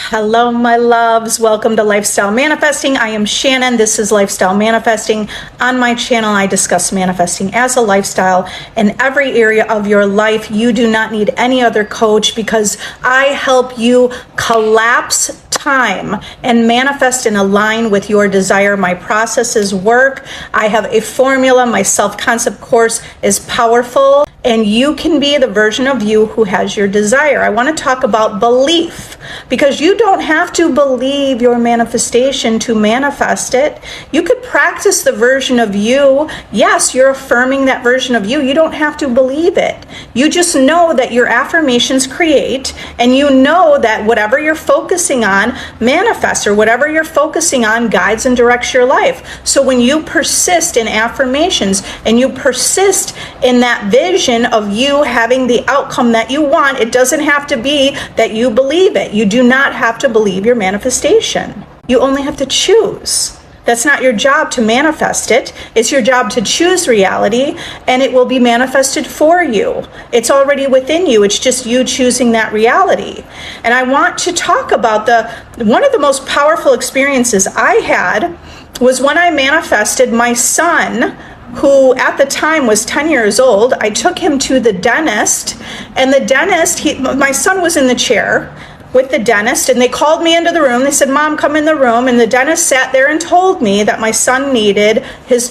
Hello, my loves. Welcome to Lifestyle Manifesting. I am Shannon. This is Lifestyle Manifesting. On my channel, I discuss manifesting as a lifestyle in every area of your life. You do not need any other coach because I help you collapse time and manifest and align with your desire. My processes work. I have a formula. My self-concept course is powerful, and you can be the version of you who has your desire. I want to talk about belief, because you don't have to believe your manifestation to manifest it. You could practice the version of you. Yes, you're affirming that version of you. You don't have to believe it. You just know that your affirmations create, and you know that whatever you're focusing on manifests, or whatever you're focusing on guides and directs your life. So when you persist in affirmations and you persist in that vision of you having the outcome that you want, it doesn't have to be that you believe it. You do not have to believe your manifestation. You only have to choose. That's not your job to manifest it. It's your job to choose reality, and it will be manifested for you. It's already within you. It's just you choosing that reality. And I want to talk about one of the most powerful experiences I had was when I manifested my son, who at the time was 10 years old. I took him to the dentist, and the dentist, my son was in the chair with the dentist, and they called me into the room. They said, "Mom, come in the room." And the dentist sat there and told me that my son needed his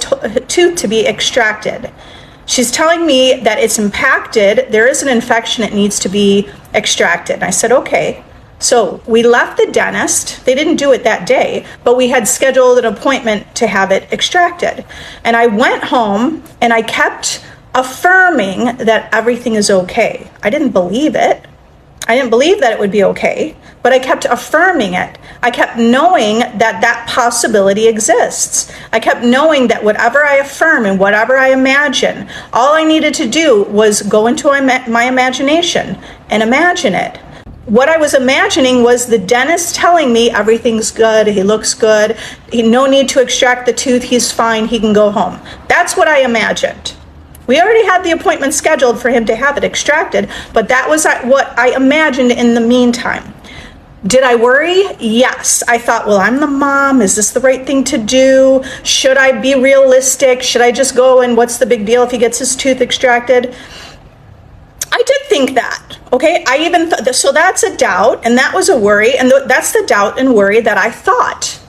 tooth to be extracted. She's telling me that it's impacted. There is an infection. It needs to be extracted. And I said, okay. So we left the dentist. They didn't do it that day, but we had scheduled an appointment to have it extracted. And I went home and I kept affirming that everything is okay. I didn't believe it. I didn't believe that it would be okay, but I kept affirming it. I kept knowing that that possibility exists. I kept knowing that whatever I affirm and whatever I imagine, all I needed to do was go into my imagination and imagine it. What I was imagining was the dentist telling me everything's good, he looks good, no need to extract the tooth, he's fine, he can go home. That's what I imagined. We already had the appointment scheduled for him to have it extracted, but that was what I imagined in the meantime. Did I worry? Yes. I thought, well, I'm the mom. Is this the right thing to do? Should I be realistic? Should I just go and what's the big deal if he gets his tooth extracted? I did think that, okay? I even thought, so that's a doubt, and that was a worry, and that's the doubt and worry that I thought.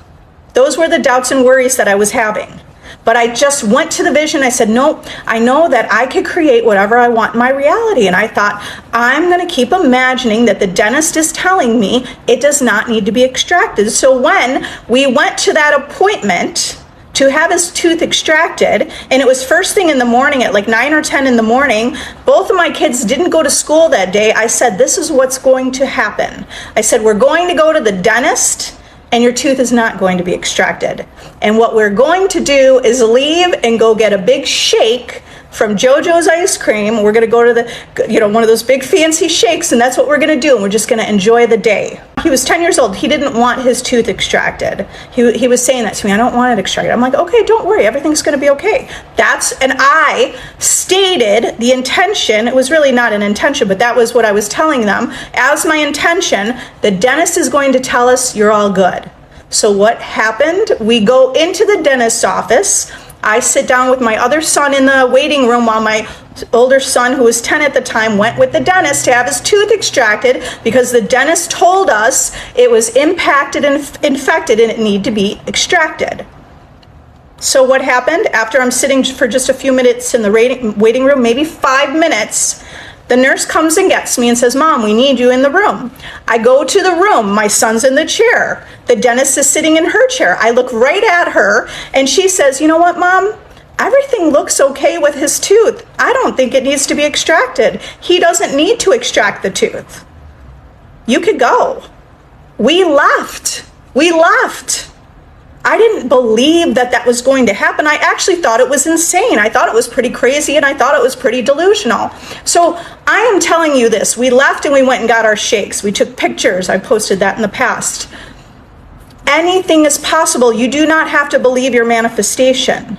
Those were the doubts and worries that I was having. But I just went to the vision. I said, no, I know that I could create whatever I want in my reality. And I thought, I'm going to keep imagining that the dentist is telling me it does not need to be extracted. So when we went to that appointment to have his tooth extracted, and it was first thing in the morning at like 9 or 10 in the morning, both of my kids didn't go to school that day. I said, this is what's going to happen. I said, we're going to go to the dentist, and your tooth is not going to be extracted. And what we're going to do is leave and go get a big shake from JoJo's Ice Cream. We're going to go to the, one of those big fancy shakes, and that's what we're going to do. And we're just going to enjoy the day. He was 10 years old. He didn't want his tooth extracted. He was saying that to me. I don't want it extracted. I'm like, okay, don't worry. Everything's going to be okay. And I stated the intention. It was really not an intention, but that was what I was telling them. As my intention, the dentist is going to tell us you're all good. So what happened? We go into the dentist's office. I sit down with my other son in the waiting room while my older son, who was 10 at the time, went with the dentist to have his tooth extracted because the dentist told us it was impacted and infected and it needed to be extracted. So what happened? After I'm sitting for just a few minutes in the waiting room, maybe 5 minutes, the nurse comes and gets me and says, Mom, we need you in the room. I go to the room. My son's in the chair. The dentist is sitting in her chair. I look right at her, and she says, you know what, Mom? Everything looks okay with his tooth. I don't think it needs to be extracted. He doesn't need to extract the tooth. You could go. We left. I didn't believe that that was going to happen. I actually thought it was insane. I thought it was pretty crazy, and I thought it was pretty delusional. So I am telling you this. We left and we went and got our shakes. We took pictures. I posted that in the past. Anything is possible. You do not have to believe your manifestation.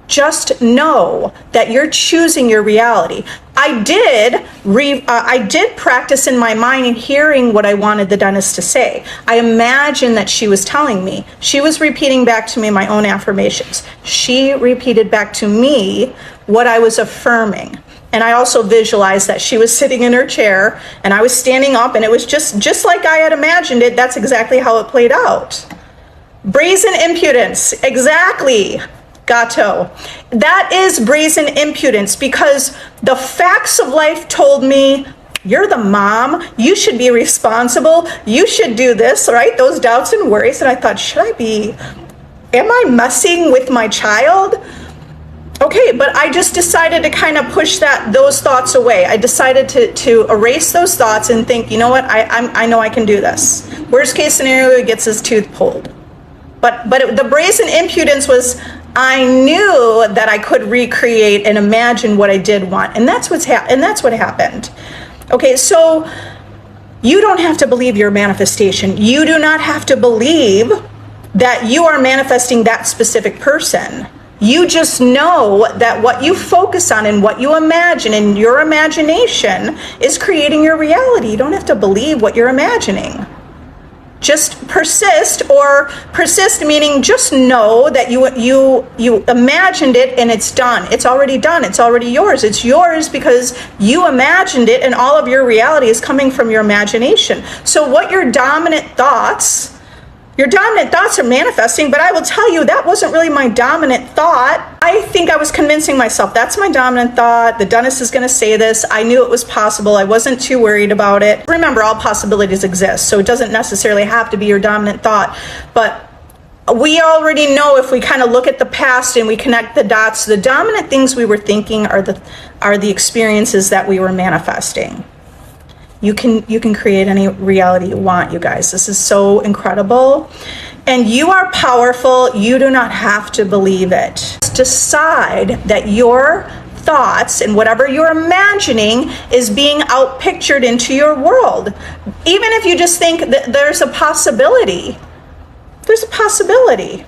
Just know that you're choosing your reality. I did practice in my mind and hearing what I wanted the dentist to say. I imagined that she was telling me. She was repeating back to me my own affirmations. She repeated back to me what I was affirming. And I also visualized that she was sitting in her chair and I was standing up, and it was just like I had imagined it. That's exactly how it played out. Brazen impudence, exactly. Gato. That is brazen impudence, because the facts of life told me, you're the mom, you should be responsible, you should do this, right? Those doubts and worries. And I thought, am I messing with my child? Okay, but I just decided to kind of push those thoughts away. I decided to erase those thoughts and think, you know what, I know I can do this. Worst case scenario, he gets his tooth pulled. But the brazen impudence was, I knew that I could recreate and imagine what I did want, and that's what happened. Okay, so you don't have to believe your manifestation. You do not have to believe that you are manifesting that specific person. You just know that what you focus on and what you imagine in your imagination is creating your reality. You don't have to believe what you're imagining. Just persist meaning just know that you imagined it and it's done. It's already done. It's already yours. It's yours because you imagined it, and all of your reality is coming from your imagination. So what your dominant thoughts are manifesting, but I will tell you that wasn't really my dominant thought. I think I was convincing myself that's my dominant thought. The dentist is going to say this. I knew it was possible. I wasn't too worried about it. Remember, all possibilities exist, so it doesn't necessarily have to be your dominant thought. But we already know, if we kind of look at the past and we connect the dots, the dominant things we were thinking are the experiences that we were manifesting. You can create any reality you want, you guys. This is so incredible. And you are powerful. You do not have to believe it. Decide that your thoughts and whatever you're imagining is being outpictured into your world. Even if you just think that there's a possibility. There's a possibility.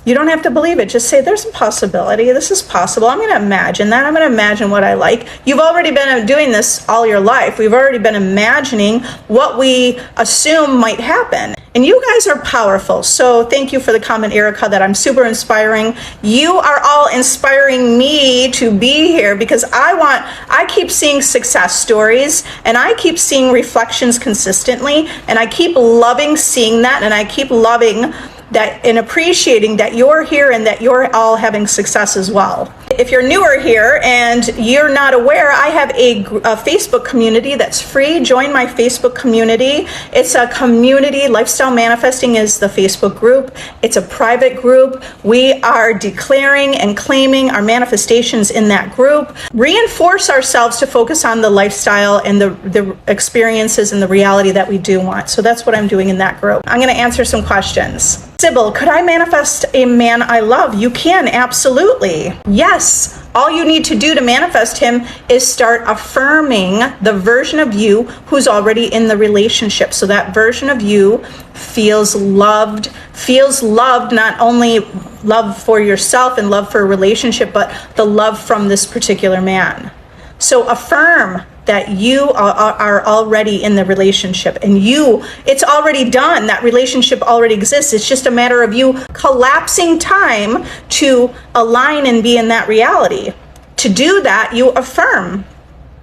You don't have to believe it. Just say, there's a possibility. This is possible. I'm going to imagine that. I'm going to imagine what I like. You've already been doing this all your life. We've already been imagining what we assume might happen. And you guys are powerful. So thank you for the comment, Erica, that I'm super inspiring. You are all inspiring me to be here, because I keep seeing success stories, and I keep seeing reflections consistently, and I keep loving seeing that, and I keep loving that and appreciating that you're here and that you're all having success as well. If you're newer here and you're not aware, I have a Facebook community that's free. Join my Facebook community. It's a community. Lifestyle Manifesting is the Facebook group. It's a private group. We are declaring and claiming our manifestations in that group. Reinforce ourselves to focus on the lifestyle and the experiences and the reality that we do want. So that's what I'm doing in that group. I'm going to answer some questions. Sybil, could I manifest a man I love? You can, absolutely. Yes. All you need to do to manifest him is start affirming the version of you who's already in the relationship. So that version of you feels loved, not only love for yourself and love for a relationship, but the love from this particular man. So affirm that you are already in the relationship, and it's already done. That relationship already exists. It's just a matter of you collapsing time to align and be in that reality. To do that, you affirm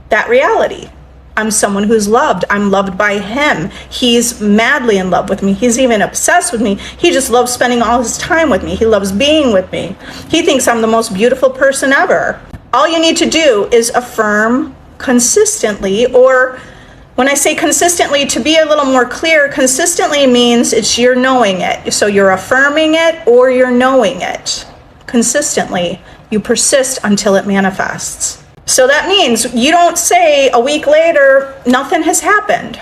that reality. I'm someone who's loved. I'm loved by him. He's madly in love with me. He's even obsessed with me. He just loves spending all his time with me. He loves being with me. He thinks I'm the most beautiful person ever. All you need to do is affirm consistently, or when I say consistently, to be a little more clear, consistently means you're knowing it. So you're affirming it or you're knowing it consistently. You persist until it manifests. So that means you don't say a week later, nothing has happened.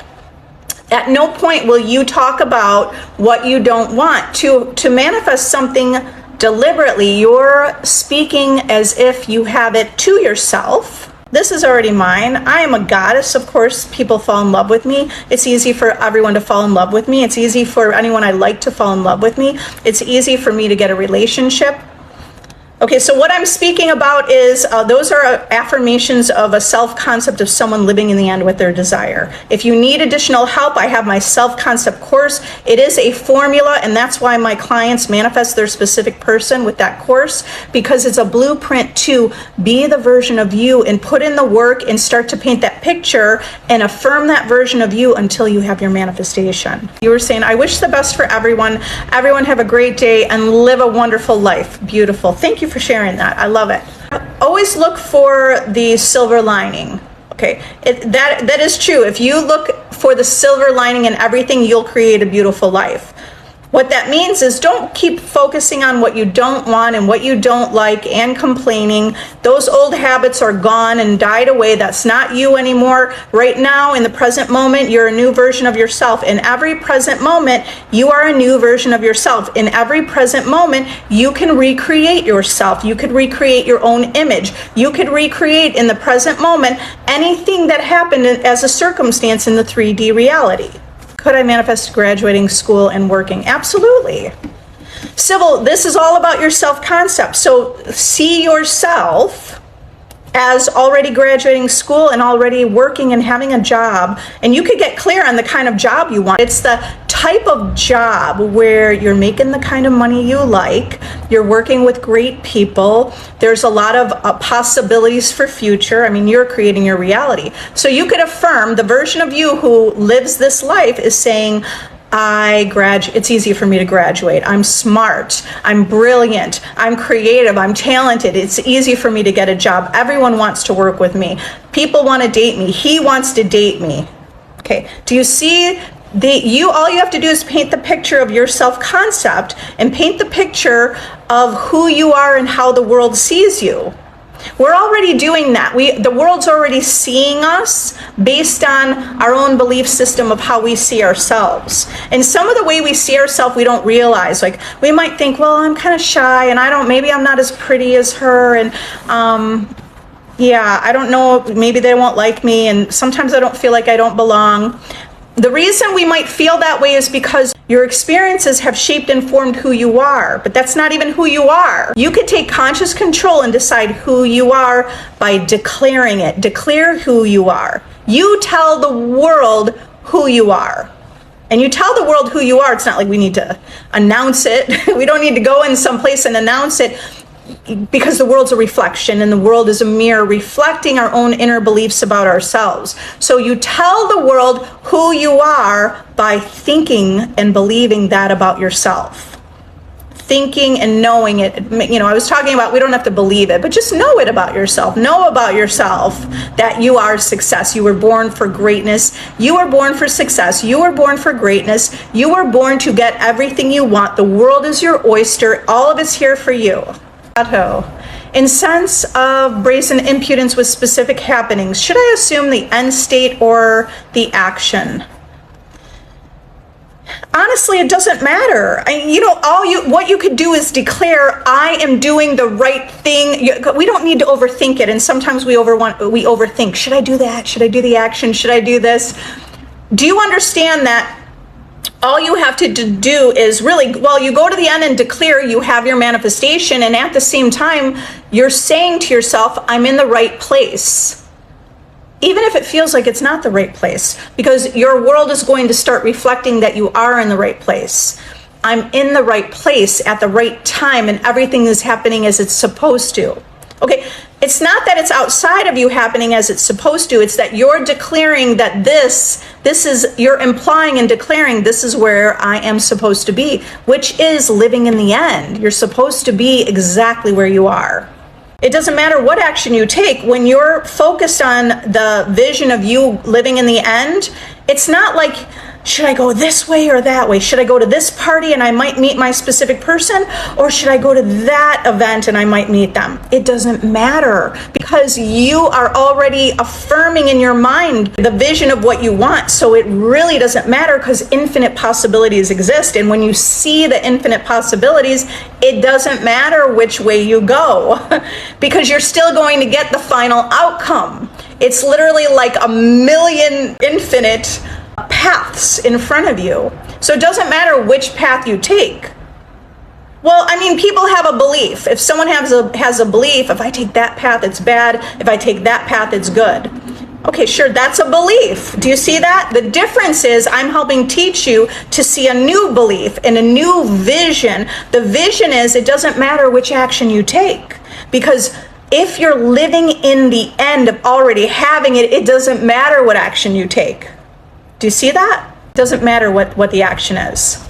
At no point will you talk about what you don't want. To manifest something deliberately, you're speaking as if you have it to yourself. This is already mine. I am a goddess. Of course, people fall in love with me. It's easy for everyone to fall in love with me. It's easy for anyone I like to fall in love with me. It's easy for me to get a relationship. Okay, so what I'm speaking about is those are affirmations of a self-concept of someone living in the end with their desire. If you need additional help, I have my self-concept course. It is a formula, and that's why my clients manifest their specific person with that course, because it's a blueprint to be the version of you and put in the work and start to paint that picture and affirm that version of you until you have your manifestation. You were saying, I wish the best for everyone. Everyone have a great day and live a wonderful life. Beautiful. Thank you for sharing that. I love it. Always look for the silver lining. Okay, that is true. If you look for the silver lining in everything, you'll create a beautiful life. What that means is don't keep focusing on what you don't want and what you don't like and complaining. Those old habits are gone and died away. That's not you anymore. Right now, in the present moment, you're a new version of yourself. In every present moment, you are a new version of yourself. In every present moment, you can recreate yourself. You could recreate your own image. You could recreate in the present moment anything that happened as a circumstance in the 3D reality. Could I manifest graduating school and working? Absolutely. Sybil, this is all about your self-concept. So see yourself as already graduating school and already working and having a job. And you could get clear on the kind of job you want. It's the type of job where you're making the kind of money you like, you're working with great people, there's a lot of possibilities for future. I mean, you're creating your reality. So you could affirm the version of you who lives this life is saying, it's easy for me to graduate. I'm smart. I'm brilliant. I'm creative. I'm talented. It's easy for me to get a job. Everyone wants to work with me. People want to date me. He wants to date me. Okay. Do you see all you have to do is paint the picture of your self-concept and paint the picture of who you are and how the world sees you. We're already doing that. The world's already seeing us based on our own belief system of how we see ourselves. And some of the way we see ourselves, we don't realize. Like, we might think, well, I'm kind of shy and maybe I'm not as pretty as her. And I don't know, maybe they won't like me. And sometimes I don't feel like I don't belong. The reason we might feel that way is because your experiences have shaped and formed who you are, but that's not even who you are. You could take conscious control and decide who you are by declaring it. Declare who you are. You tell the world who you are. And you tell the world who you are. It's not like we need to announce it. We don't need to go in someplace and announce it, because the world's a reflection and the world is a mirror reflecting our own inner beliefs about ourselves. So you tell the world who you are by thinking and believing that about yourself. Thinking and knowing it. I was talking about we don't have to believe it, but just know it about yourself. Know about yourself that you are success. You were born for greatness. You were born for success. You were born for greatness. You were born to get everything you want. The world is your oyster. All of it's here for you. In sense of brazen impudence with specific happenings, should I assume the end state or the action? Honestly, it doesn't matter. What you could do is declare, I am doing the right thing. We don't need to overthink it. And sometimes we overthink. Should I do that? Should I do the action? Should I do this? Do you understand that all you have to do is you go to the end and declare you have your manifestation, and at the same time, you're saying to yourself, I'm in the right place. Even if it feels like it's not the right place, because your world is going to start reflecting that you are in the right place. I'm in the right place at the right time, and everything is happening as it's supposed to. Okay, it's not that it's outside of you happening as it's supposed to. It's that you're declaring that you're implying and declaring this is where I am supposed to be, which is living in the end. You're supposed to be exactly where you are. It doesn't matter what action you take. When you're focused on the vision of you living in the end, it's not like, should I go this way or that way? Should I go to this party and I might meet my specific person? Or should I go to that event and I might meet them? It doesn't matter, because you are already affirming in your mind the vision of what you want. So it really doesn't matter, because infinite possibilities exist. And when you see the infinite possibilities, it doesn't matter which way you go, because you're still going to get the final outcome. It's literally like a million infinite paths in front of you. So it doesn't matter which path you take. Well, I mean, people have a belief. If someone has a belief, if I take that path, it's bad. If I take that path, it's good. Okay, sure, that's a belief. Do you see that? The difference is I'm helping teach you to see a new belief and a new vision. The vision is it doesn't matter which action you take, because if you're living in the end of already having it, it doesn't matter what action you take. Do you see that? It doesn't matter what the action is.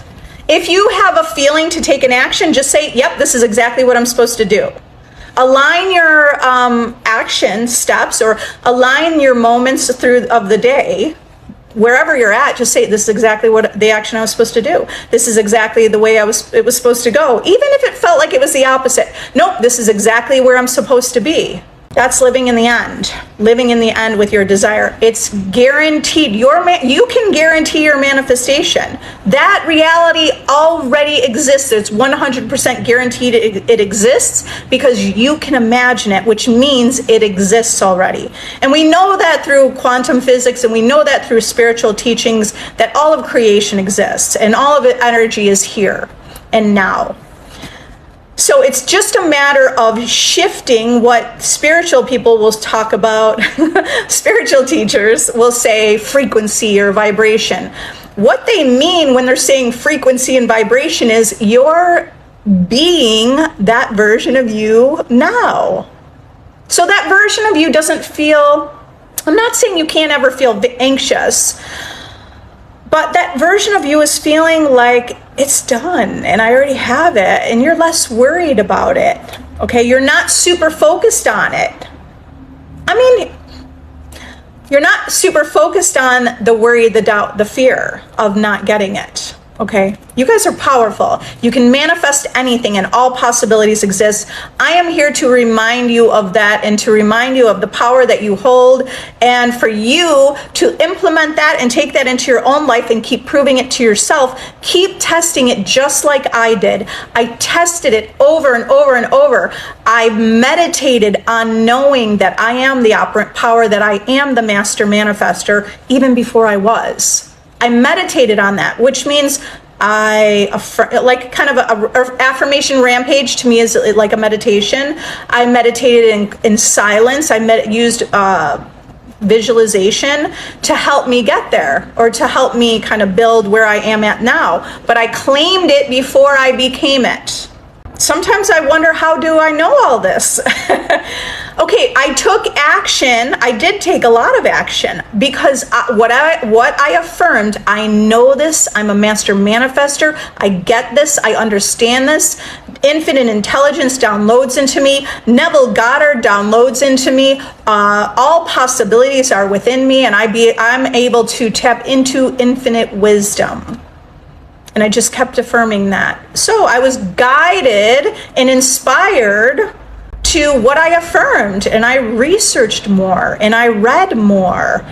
If you have a feeling to take an action, just say, yep, this is exactly what I'm supposed to do. Align your action steps, or align your moments of the day, wherever you're at. Just say, this is exactly what the action I was supposed to do. This is exactly the way it was supposed to go. Even if it felt like it was the opposite. Nope, this is exactly where I'm supposed to be. That's living in the end. Living in the end with your desire. It's guaranteed. You can guarantee your manifestation. That reality already exists. It's 100% guaranteed it exists, because you can imagine it, which means it exists already. And we know that through quantum physics, and we know that through spiritual teachings, that all of creation exists, and all of it energy is here and now. So it's just a matter of shifting what spiritual people will talk about. Spiritual teachers will say frequency or vibration. What they mean when they're saying frequency and vibration is you're being that version of you now. So that version of you doesn't feel, I'm not saying you can't ever feel anxious, but that version of you is feeling like it's done and I already have it, and you're less worried about it. Okay, you're not super focused on it. I mean, you're not super focused on the worry, the doubt, the fear of not getting it. Okay, you guys are powerful. You can manifest anything, and all possibilities exist. I am here to remind you of that, and to remind you of the power that you hold, and for you to implement that and take that into your own life and keep proving it to yourself. Keep testing it just like I did. I tested it over and over and over. I meditated on knowing that I am the operant power, that I am the master manifester, even before I was. I meditated on that, which means like kind of a affirmation rampage to me is like a meditation. I meditated in silence. I used visualization to help me get there, or to help me kind of build where I am at now. But I claimed it before I became it. Sometimes I wonder, how do I know all this? Okay, I took action. I did take a lot of action, because what I affirmed, I know this. I'm a master manifester. I get this. I understand this. Infinite intelligence downloads into me. Neville Goddard downloads into me. All possibilities are within me, and I'm able to tap into infinite wisdom. And I just kept affirming that. So I was guided and inspired to what I affirmed, and I researched more, and I read more,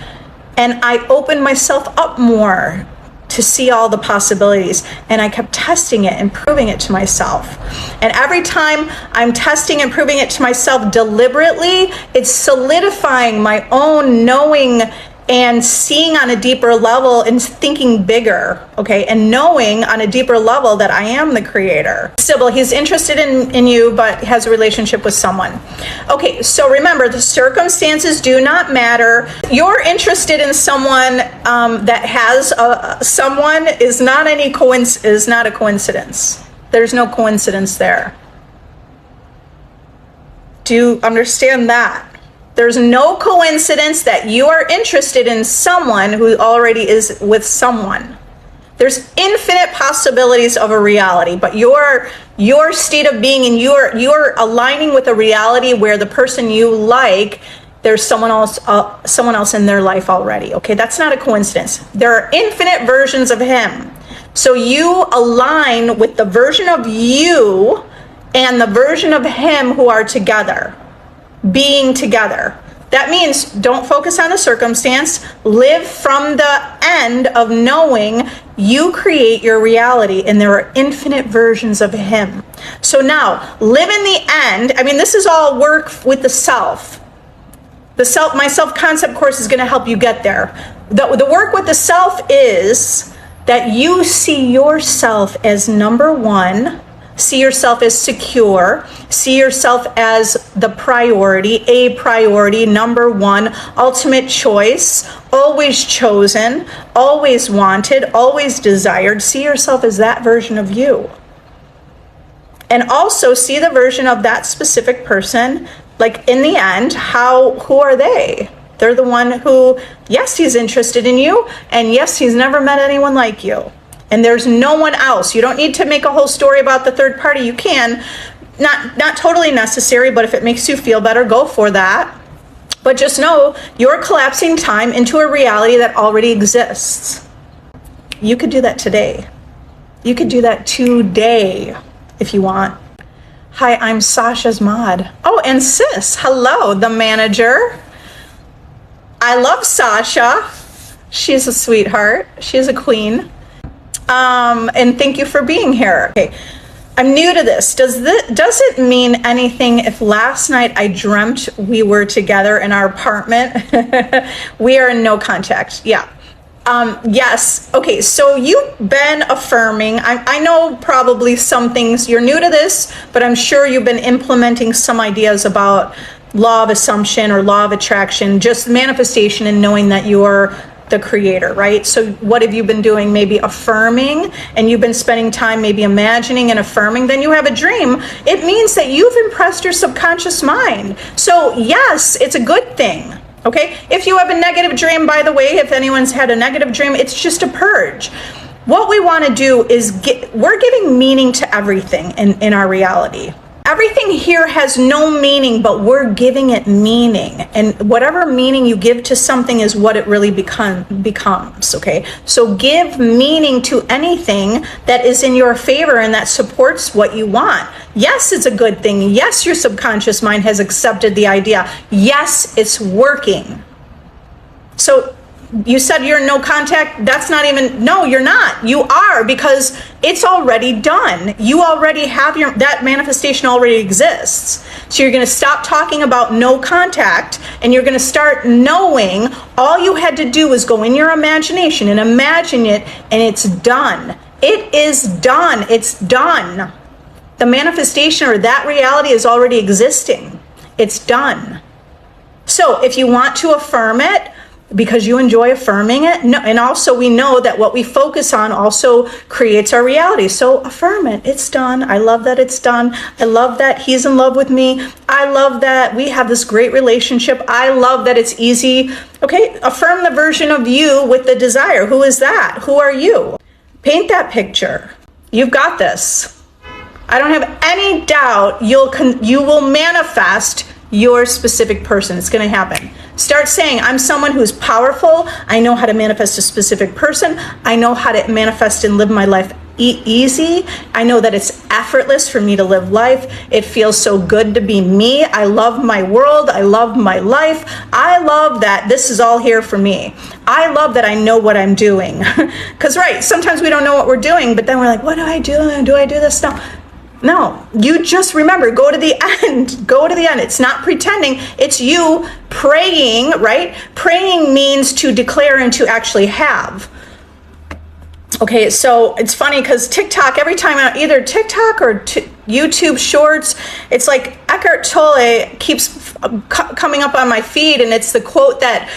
and I opened myself up more to see all the possibilities. And I kept testing it and proving it to myself. And every time I'm testing and proving it to myself deliberately, it's solidifying my own knowing and seeing on a deeper level and thinking bigger, okay, and knowing on a deeper level that I am the creator. Sybil, he's interested in you, but has a relationship with someone. Okay, so remember, the circumstances do not matter. You're interested in someone that has someone is not a coincidence. There's no coincidence there. Do you understand that? There's no coincidence that you are interested in someone who already is with someone. There's infinite possibilities of a reality, but your state of being, and you're aligning with a reality where the person you like, there's someone else in their life already. Okay, that's not a coincidence. There are infinite versions of him. So you align with the version of you and the version of him who are together. Being together. That means don't focus on the circumstance. Live from the end of knowing you create your reality, and there are infinite versions of him. So now, live in the end. I mean, this is all work with the self. My self-concept course is going to help you get there. The work with the self is that you see yourself as number one, See yourself as secure. See yourself as the priority, a priority, number one, ultimate choice, always chosen, always wanted, always desired. See yourself as that version of you. And also see the version of that specific person, like in the end, who are they? They're the one who, yes, he's interested in you, and yes, he's never met anyone like you. And there's no one else. You don't need to make a whole story about the third party. You can, not totally necessary, but if it makes you feel better, go for that. But just know you're collapsing time into a reality that already exists. You could do that today. You could do that today if you want. Hi, I'm Sasha's mod. Oh, and sis, hello, the manager. I love Sasha. She's a sweetheart. She's a queen. And thank you for being here. Okay, I'm new to this. Does it mean anything if last night I dreamt we were together in our apartment? We are in no contact. Yeah. Yes. Okay, so you've been affirming. I know probably some things, you're new to this, but I'm sure you've been implementing some ideas about law of assumption or law of attraction, just manifestation and knowing that you are the creator, right? So what have you been doing? Maybe affirming, and you've been spending time maybe imagining and affirming. Then you have a dream. It means that you've impressed your subconscious mind. So yes, it's a good thing. Okay, if you have a negative dream, by the way, if anyone's had a negative dream, it's just a purge. What we want to do is we're giving meaning to everything in our reality. Everything here has no meaning, but we're giving it meaning. And whatever meaning you give to something is what it really becomes, okay? So give meaning to anything that is in your favor and that supports what you want. Yes, it's a good thing. Yes, your subconscious mind has accepted the idea. Yes, it's working. So you said you're in no contact. That's not even, no, you're not. You are, because it's already done. You already have that manifestation already exists. So you're going to stop talking about no contact, and you're going to start knowing all you had to do was go in your imagination and imagine it, and it's done. It is done. It's done. The manifestation or that reality is already existing. It's done. So if you want to affirm it, because you enjoy affirming it. No, and also we know that what we focus on also creates our reality. So affirm it. It's done. I love that it's done. I love that he's in love with me. I love that we have this great relationship. I love that it's easy. Okay, affirm the version of you with the desire. Who is that? Who are you? Paint that picture. You've got this. I don't have any doubt you will manifest your specific person. It's going to happen. Start saying, I'm someone who's powerful. I know how to manifest a specific person. I know how to manifest and live my life easy. I know that it's effortless for me to live life. It feels so good to be me. I love my world. I love my life. I love that this is all here for me. I love that I know what I'm doing. Because, right, sometimes we don't know what we're doing, but then we're like, what do I do? Do I do this now? No, you just remember, go to the end. Go to the end. It's not pretending. It's you praying, right? Praying means to declare and to actually have. Okay, so it's funny because TikTok, every time either TikTok or YouTube Shorts, it's like Eckhart Tolle keeps coming up on my feed, and it's the quote that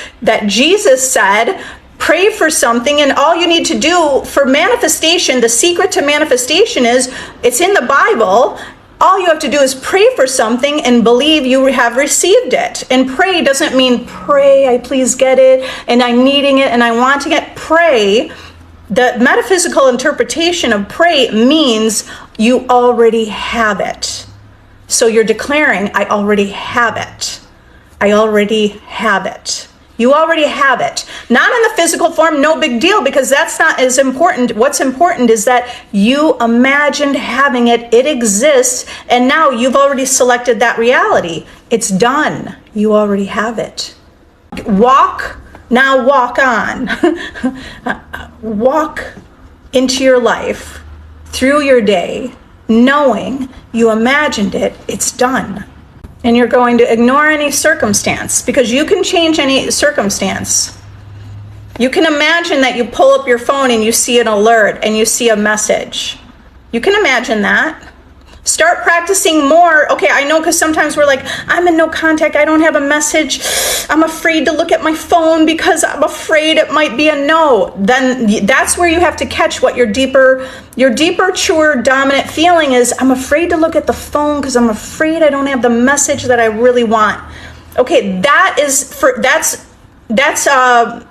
Jesus said, pray for something, and all you need to do for manifestation, the secret to manifestation is, it's in the Bible. All you have to do is pray for something and believe you have received it. And pray doesn't mean pray, I please get it, and I'm needing it, and I wanting it. Pray, the metaphysical interpretation of pray means you already have it. So you're declaring, I already have it. I already have it. You already have it. Not in the physical form, no big deal, because that's not as important. What's important is that you imagined having it, it exists, and now you've already selected that reality. It's done. You already have it. Walk on. Walk into your life, through your day, knowing you imagined it, it's done. And you're going to ignore any circumstance, because you can change any circumstance. You can imagine that you pull up your phone and you see an alert and you see a message. You can imagine that. Start practicing more. Okay, I know, because sometimes we're like, I'm in no contact, I don't have a message, I'm afraid to look at my phone because I'm afraid it might be a no. Then that's where you have to catch what your deeper, truer, dominant feeling is. I'm afraid to look at the phone because I'm afraid I don't have the message that I really want. Okay, that's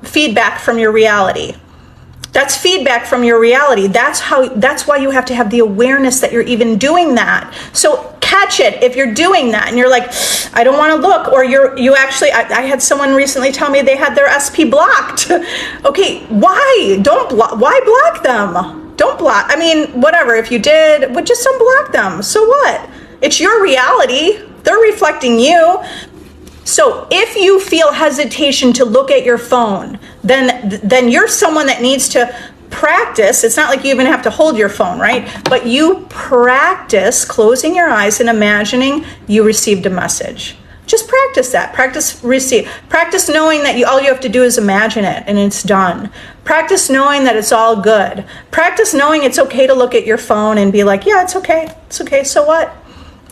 feedback from your reality. That's feedback from your reality. That's why you have to have the awareness that you're even doing that. So catch it if you're doing that and you're like, I don't want to look, or you actually, I had someone recently tell me they had their SP blocked. Okay, why? Why block them? Don't block. I mean, whatever, if you did, but just unblock them. So what? It's your reality. They're reflecting you. So if you feel hesitation to look at your phone, then you're someone that needs to practice. It's not like you even have to hold your phone, right? But you practice closing your eyes and imagining you received a message. Just practice that. Practice receive. Practice knowing that all you have to do is imagine it and it's done. Practice knowing that it's all good. Practice knowing it's okay to look at your phone and be like, yeah, it's okay. It's okay. So what?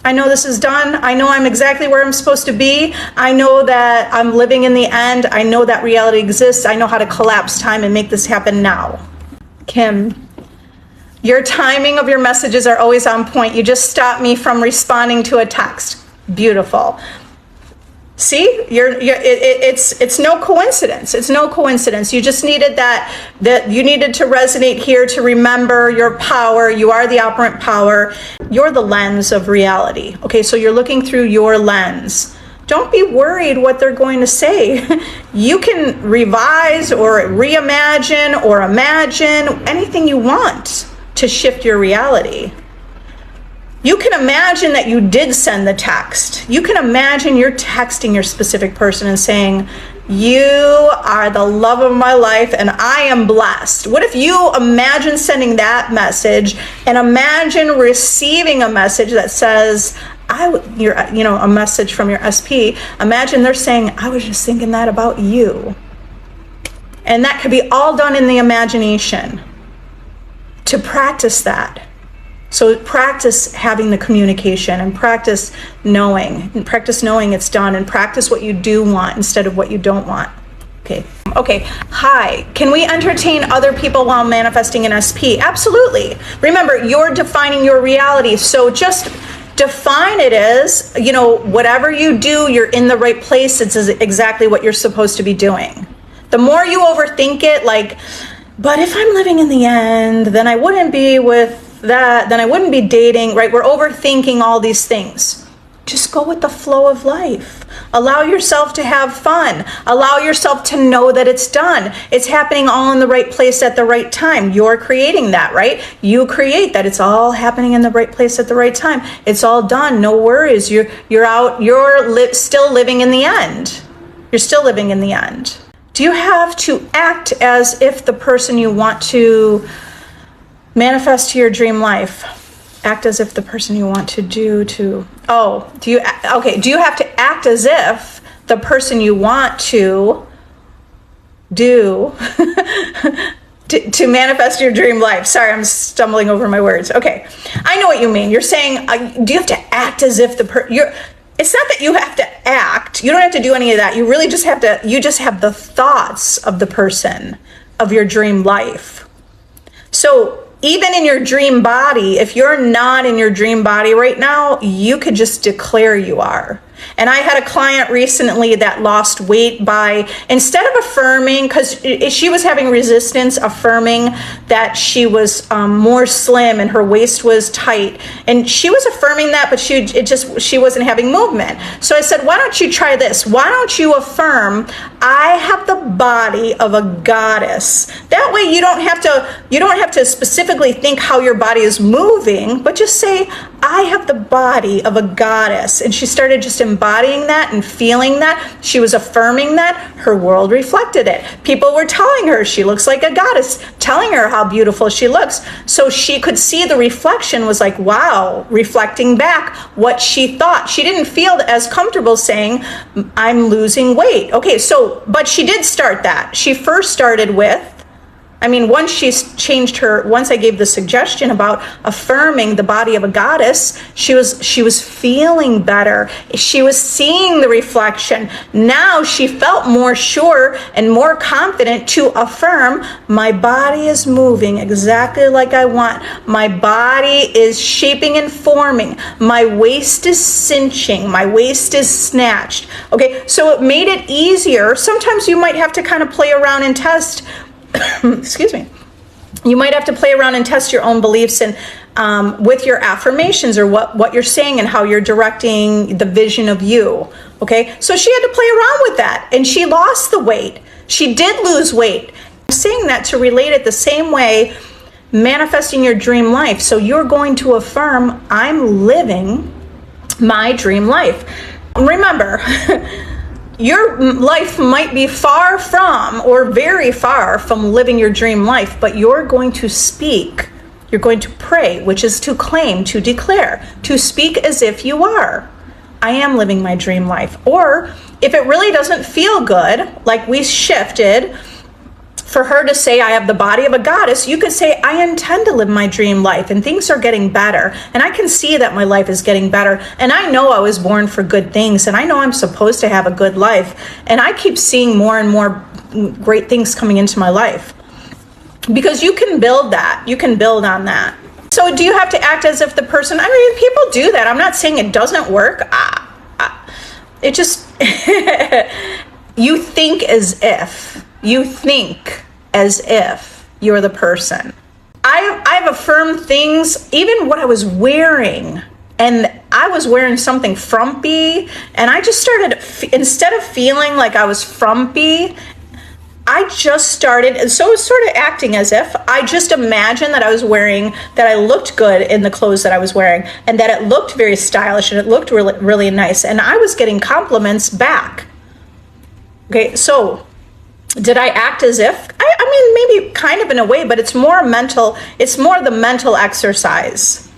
I know this is done. I know I'm exactly where I'm supposed to be. I know that I'm living in the end. I know that reality exists. I know how to collapse time and make this happen now. Kim, your timing of your messages are always on point. You just stopped me from responding to a text. Beautiful. See, it's no coincidence. It's no coincidence. You just needed that you needed to resonate here to remember your power. You are the operant power. You're the lens of reality. Okay, so you're looking through your lens. Don't be worried what they're going to say. You can revise or reimagine or imagine anything you want to shift your reality. You can imagine that you did send the text. You can imagine you're texting your specific person and saying, you are the love of my life and I am blessed. What if you imagine sending that message and imagine receiving a message that says, a message from your SP. Imagine they're saying, I was just thinking that about you. And that could be all done in the imagination. To practice that. So practice having the communication and practice knowing it's done, and practice what you do want instead of what you don't want. Okay. Hi, can we entertain other people while manifesting an SP? Absolutely. Remember, you're defining your reality. So just define it as, whatever you do, you're in the right place. It's exactly what you're supposed to be doing. The more you overthink it, like, but if I'm living in the end, then I wouldn't be with that, then I wouldn't be dating, right? We're overthinking all these things. Just go with the flow of life. Allow yourself to have fun. Allow yourself to know that it's done. It's happening all in the right place at the right time. You're creating that, right? You create that. It's all happening in the right place at the right time. It's all done. No worries. You're still living in the end. You're still living in the end. Do you have to act as if the person you want to manifest to your dream life? Act as if the person you want to do you have to act as if the person you want to do to manifest your dream life? Sorry, I'm stumbling over my words. Okay, I know what you mean. You're saying, do you have to act as if it's not that you have to act. You don't have to do any of that. You really just have the thoughts of the person of your dream life. So even in your dream body, if you're not in your dream body right now, you could just declare you are. And I had a client recently that lost weight by, instead of affirming, because she was having resistance affirming that she was more slim and her waist was tight, and she was affirming that, but she wasn't having movement. So I said, why don't you try this? Why don't you affirm, I have the body of a goddess? That way you don't have to specifically think how your body is moving, but just say, I have the body of a goddess. And she started just embodying that and feeling that. She was affirming that. Her world reflected it. People were telling her she looks like a goddess, telling her how beautiful she looks. So she could see the reflection was like, wow, reflecting back what she thought. She didn't feel as comfortable saying, I'm losing weight. Okay, but she did start that. She first started with, I mean, once I gave the suggestion about affirming the body of a goddess, she was feeling better. She was seeing the reflection. Now she felt more sure and more confident to affirm, my body is moving exactly like I want. My body is shaping and forming. My waist is cinching. My waist is snatched. Okay, so it made it easier. Sometimes you might have to kind of play around and test excuse me, you might have to play around and test your own beliefs and with your affirmations, or what you're saying and how you're directing the vision of you. Okay, so she had to play around with that, and she lost the weight. She did lose weight. I'm saying that to relate it the same way, manifesting your dream life. So you're going to affirm, I'm living my dream life. Remember, your life might be far from, or very far from, living your dream life, but you're going to speak. You're going to pray, which is to claim, to declare, to speak as if you are. I am living my dream life. Or if it really doesn't feel good, like we shifted, for her to say, I have the body of a goddess, you could say, I intend to live my dream life, and things are getting better. And I can see that my life is getting better. And I know I was born for good things, and I know I'm supposed to have a good life. And I keep seeing more and more great things coming into my life. Because you can build that. You can build on that. So do you have to act as if the person, I mean, people do that. I'm not saying it doesn't work. It just, you think as if. You think as if you're the person. I've affirmed things, even what I was wearing. And I was wearing something frumpy. And I just started, instead of feeling like I was frumpy, I just started, and so it was sort of acting as if I just imagined that I was wearing, that I looked good in the clothes that I was wearing, and that it looked very stylish and it looked really, really nice. And I was getting compliments back. Okay, so did I act as if? I mean, maybe kind of in a way, but it's more mental. It's more the mental exercise.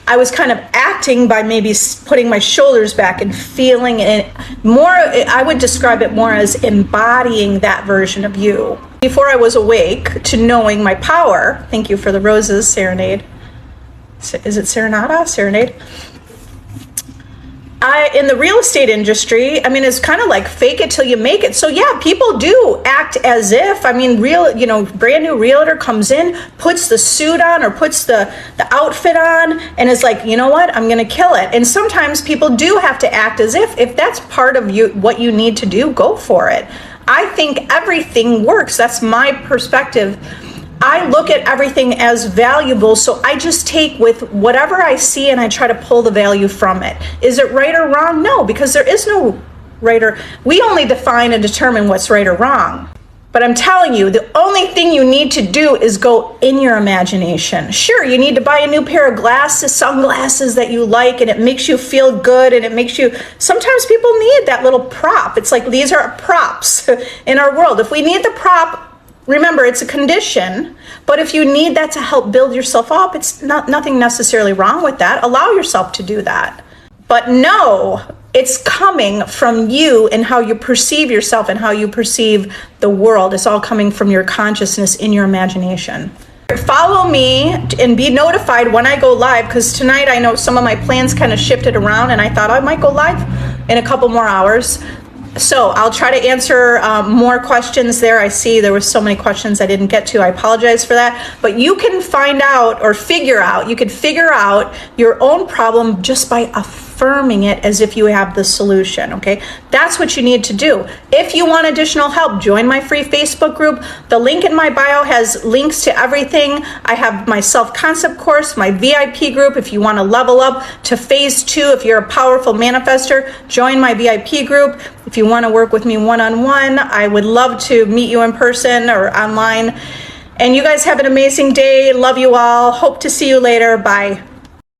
I was kind of acting by maybe putting my shoulders back and feeling it more. I would describe it more as embodying that version of you. Before I was awake to knowing my power, thank you for the roses, serenade. Is it serenata? Serenade? In the real estate industry, I mean, it's kind of like fake it till you make it. So yeah, people do act as if, I mean, brand new realtor comes in, puts the suit on or puts the outfit on and is like, you know what, I'm going to kill it. And sometimes people do have to act as if that's part of you, what you need to do, go for it. I think everything works. That's my perspective. I look at everything as valuable, so I just take with whatever I see and I try to pull the value from it. Is it right or wrong? No, because there is no right or, we only define and determine what's right or wrong. But I'm telling you, the only thing you need to do is go in your imagination. Sure, you need to buy a new pair of glasses, sunglasses that you like, and it makes you feel good, and it makes you, sometimes people need that little prop. It's like these are props in our world. If we need the prop, remember, it's a condition, but if you need that to help build yourself up, it's nothing necessarily wrong with that. Allow yourself to do that. But no, it's coming from you and how you perceive yourself and how you perceive the world. It's all coming from your consciousness in your imagination. Follow me and be notified when I go live, because tonight I know some of my plans kind of shifted around and I thought I might go live in a couple more hours. So I'll try to answer more questions there. I see there were so many questions I didn't get to. I apologize for that. But you can find out or figure out, you could figure out your own problem just by affirming it as if you have the solution, okay? That's what you need to do. If you want additional help, join my free Facebook group. The link in my bio has links to everything. I have my self-concept course, my VIP group. If you want to level up to phase 2, if you're a powerful manifester, join my VIP group. If you want to work with me one-on-one, I would love to meet you in person or online. And you guys have an amazing day. Love you all. Hope to see you later. Bye.